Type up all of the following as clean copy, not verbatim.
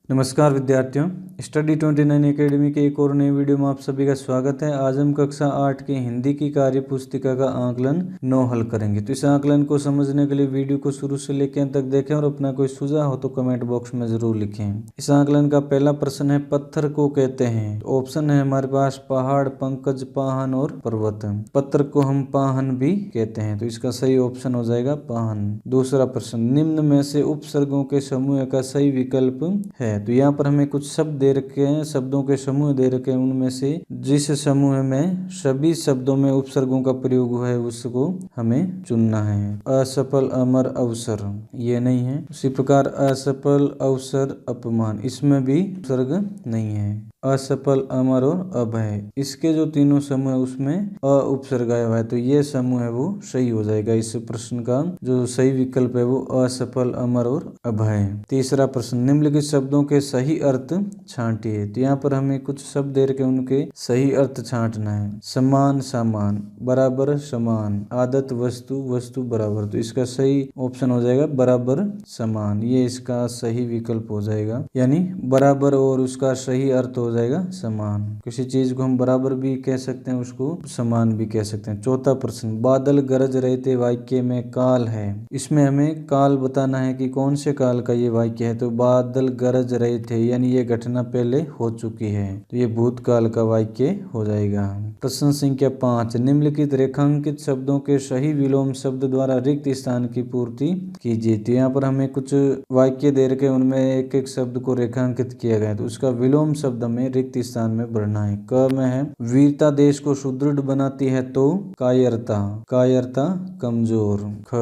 नमस्कार विद्यार्थियों, study 29 academy के एक और नई वीडियो में आप सभी का स्वागत है। आज हम कक्षा 8 की हिंदी की कार्य पुस्तिका का आकलन 9 हल करेंगे। तो इस आकलन को समझने के लिए वीडियो को शुरू से लेकर अंत तक देखें और अपना कोई सुझाव हो तो कमेंट बॉक्स में जरूर लिखें। इस आकलन का पहला प्रश्न है, पत्थर को कहते हैं। तो ऑप्शन है हमारे पास पहाड़, पंकज, पाहन और पर्वत। पत्थर को हम पाहन भी कहते हैं, तो इसका सही ऑप्शन हो जाएगा पाहन। दूसरा प्रश्न, निम्न में से उपसर्गों के समूह का सही विकल्प है। तो यहाँ पर हमें कुछ शब्द दे रखे हैं, शब्दों के समूह दे रखे हैं, उनमें से जिस समूह में सभी शब्दों में उपसर्गों का प्रयोग हुआ है उसको हमें चुनना है। असफल, अमर, अवसर, ये नहीं है। उसी प्रकार असफल, अवसर, अपमान, इसमें भी उपसर्ग नहीं है। असफल, अमर और अभय, इसके जो तीनों समूह है उसमें अ उपसर्ग आया हुआ है, तो ये समूह है वो सही हो जाएगा। इस प्रश्न का जो सही विकल्प है वो असफल, अमर और अभय। तीसरा प्रश्न, निम्नलिखित शब्दों के सही अर्थ छांटिए। तो यहाँ पर हमें कुछ शब्द दे रखे उनके सही अर्थ छांटना है। समान, सामान, बराबर, समान, आदत, वस्तु, वस्तु, बराबर, तो इसका सही ऑप्शन हो जाएगा बराबर, समान, ये इसका सही विकल्प हो जाएगा। यानी बराबर और उसका सही अर्थ हो जाएगा समान। किसी चीज को हम बराबर भी कह सकते हैं, उसको समान भी कह सकते हैं। चौथा प्रश्न, बादल गरज रहे थे वाक्य में काल है। इसमें हमें काल बताना है कि कौन से काल का ये वाक्य है। तो बादल गरज रहे थे यानी ये घटना पहले हो चुकी है, तो ये भूतकाल का वाक्य हो जाएगा। प्रश्न संख्या 5, निम्नलिखित रेखांकित शब्दों के सही विलोम शब्द द्वारा रिक्त स्थान की पूर्ति कीजिए। तो यहाँ पर हमें कुछ वाक्य दे रखे उनमें एक एक शब्द को रेखांकित किया गया है, तो उसका विलोम शब्द में रिक्त स्थान में भरना है। क में है, वीरता देश को सुदृढ़ बनाती है, तो कायरता, कायरता कमजोर। ख,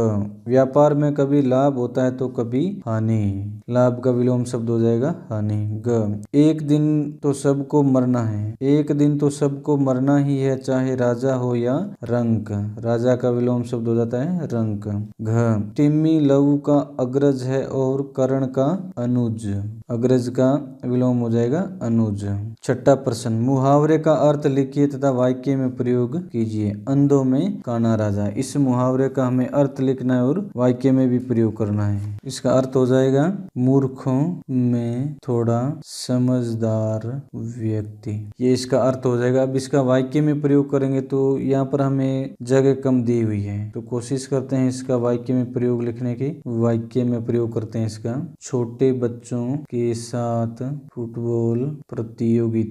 व्यापार में कभी लाभ होता है तो कभी हानि, लाभ का विलोम शब्द हो जाएगा हानि। ग, एक दिन तो सबको मरना है, एक दिन तो सबको मरना ही है, चाहे राजा हो या रंक, राजा का विलोम शब्द हो जाता है रंक। घ, टिम्मी लघु का अग्रज है और कर्ण का अनुज, अग्रज का विलोम हो जाएगा अनुज। छठा प्रश्न, मुहावरे का अर्थ लिखिए तथा वाक्य में प्रयोग कीजिए। अंधों में काना राजा, इस मुहावरे का हमें अर्थ लिखना है और वाक्य में भी प्रयोग करना है। इसका अर्थ हो जाएगा मूर्खों में थोड़ा समझदार व्यक्ति, ये इसका अर्थ हो जाएगा। अब इसका वाक्य में प्रयोग करेंगे तो यहाँ पर हमें जगह कम दी हुई है, तो कोशिश करते हैं इसका वाक्य में प्रयोग लिखने की। वाक्य में प्रयोग करते हैं इसका, छोटे बच्चों के साथ फुटबॉल प्रतियोगिता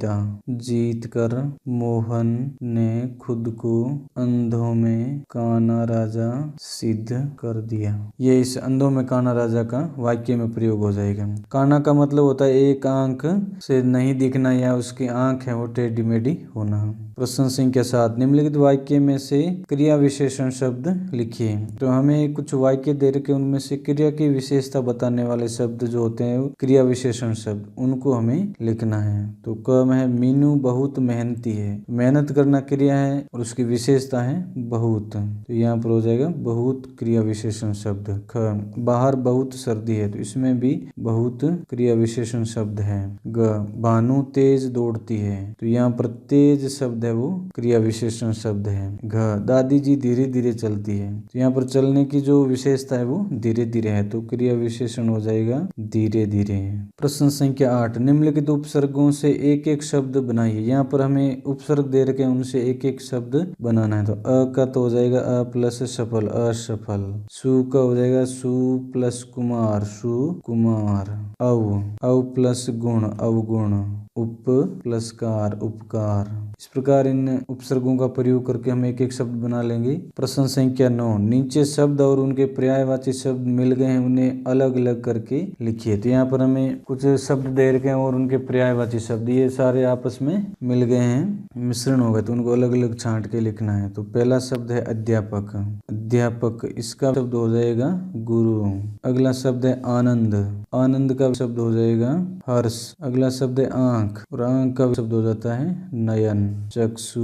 जीतकर मोहन ने खुद को अंधों में काना राजा सिद्ध कर दिया। ये इस अंधों में काना राजा का वाक्य में प्रयोग हो जाएगा। काना का मतलब होता है एक आंख से नहीं दिखना या उसकी आंख है वो टेढ़ी मेढ़ी होना। प्रश्न संख्या 7, निम्नलिखित वाक्य में से क्रिया विशेषण शब्द लिखिए। तो हमें कुछ वाक्य दे रखे उनमें से क्रिया की विशेषता बताने वाले शब्द जो होते हैं क्रिया विशेषण शब्द, उनको हमें लिखना है। तो क में है, मीनू बहुत मेहनती है, मेहनत करना क्रिया है और उसकी विशेषता है बहुत, तो यहाँ पर हो जाएगा बहुत क्रिया विशेषण शब्द। ख, बाहर बहुत सर्दी है, तो इसमें भी बहुत क्रिया विशेषण शब्द है। ग, भानु तेज दौड़ती है, तो यहाँ पर तेज शब्द है वो क्रिया विशेषण शब्द है। घ, दादी जी धीरे धीरे चलती है, तो यहाँ पर चलने की जो विशेषता है वो धीरे धीरे है, तो क्रिया विशेषण हो जाएगा धीरे धीरे। प्रश्न संख्या 8, निम्नलिखित उपसर्गों से एक एक शब्द बनाइए। यहाँ पर हमें उपसर्ग दे रखे हैं उनसे एक एक शब्द बनाना है। तो अ का तो हो जाएगा अ प्लस सफल, असफल। सु का हो जाएगा सु प्लस कुमार, सुकुमार। अव प्लस गुण, अवगुण। उप प्लस कार, उपकार। इस प्रकार इन उपसर्गों का प्रयोग करके हम एक एक शब्द बना लेंगे। प्रश्न संख्या 9, नीचे शब्द और उनके पर्यायवाची शब्द मिल गए हैं, उन्हें अलग अलग करके लिखिए। तो यहाँ पर हमें कुछ शब्द दे रखे हैं और उनके पर्यायवाची शब्द ये सारे आपस में मिल गए हैं, मिश्रण हो गए, तो उनको अलग अलग छांट के लिखना है। तो पहला शब्द है अध्यापक, अध्यापक, इसका शब्द हो जाएगा गुरु। अगला शब्द है आनंद, आनंद का शब्द हो जाएगा हर्ष। अगला शब्द है आंख, और आंख का शब्द हो जाता है नयन, चक्षु।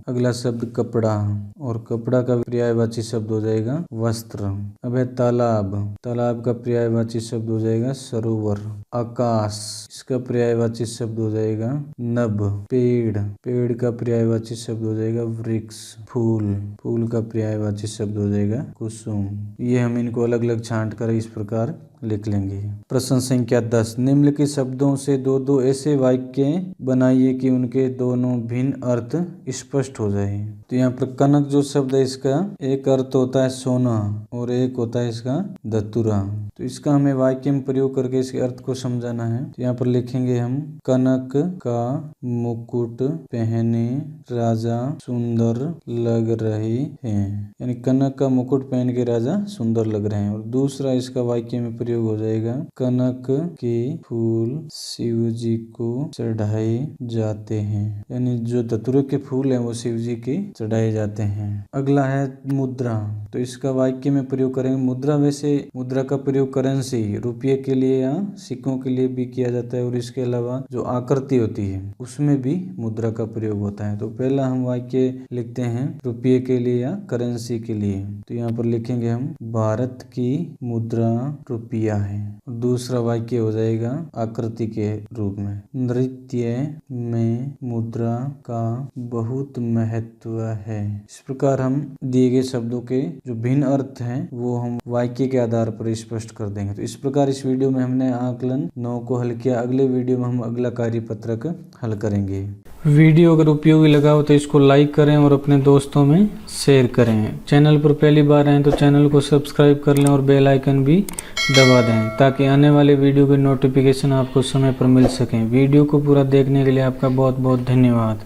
अगला शब्द कपड़ा, और कपड़ा का पर्यायवाची शब्द हो जाएगा वस्त्र। अब है तालाब, तालाब का पर्यायवाची शब्द हो जाएगा सरोवर। आकाश, इसका पर्यायवाची शब्द हो जाएगा नभ। पेड़, पेड़ का पर्यायवाची शब्द हो जाएगा वृक्ष। फूल, फूल का पर्यायवाची शब्द हो जाएगा कुसुम। ये हम इनको अलग अलग छांट कर इस प्रकार लिख लेंगे। प्रश्न संख्या 10, निम्नलिखित शब्दों से दो दो ऐसे वाक्य बनाइए कि उनके दोनों भिन्न अर्थ स्पष्ट हो जाए। तो यहाँ पर कनक जो शब्द है इसका एक अर्थ होता है सोना और एक होता है इसका धतूरा। तो इसका हमें वाक्य में प्रयोग करके इसके अर्थ को समझाना है। तो यहाँ पर लिखेंगे हम, कनक का मुकुट पहने राजा सुंदर लग रहे हैं, यानी कनक का मुकुट पहन के राजा सुंदर लग रहे हैं। और दूसरा इसका वाक्य में प्रयोग हो जाएगा, कनक के फूल शिव जी को चढ़ाए जाते हैं, यानी जो धतूरे के फूल हैं वो शिव जी के चढ़ाए जाते हैं। अगला है मुद्रा। तो इसका वाक्य में प्रयोग करेंगे। मुद्रा, वैसे मुद्रा का प्रयोग करेंसी रुपये के लिए या सिक्कों के लिए भी किया जाता है और इसके अलावा जो आकृति होती है उसमें भी मुद्रा का प्रयोग होता है। तो पहला हम वाक्य लिखते हैं रुपये के लिए या करेंसी के लिए। तो यहाँ पर लिखेंगे हम, भारत की मुद्रा रुपया है। दूसरा वाक्य हो जाएगा आकृति के रूप में, नृत्य में मुद्रा का बहुत महत्व है। इस प्रकार हम दिए गए शब्दों के जो भिन्न अर्थ हैं वो हम वाक्य के आधार पर स्पष्ट कर देंगे। तो इस प्रकार इस वीडियो में हमने आकलन 9 को हल किया। अगले वीडियो में हम अगला कार्यपत्रक हल करेंगे। वीडियो अगर उपयोगी लगा हो तो इसको लाइक करें और अपने दोस्तों में शेयर करें। चैनल पर पहली बार आए तो चैनल को सब्सक्राइब कर लें और बेल आइकन भी दबा दें ताकि आने वाले वीडियो के नोटिफिकेशन आपको समय पर मिल सकें। वीडियो को पूरा देखने के लिए आपका बहुत बहुत धन्यवाद।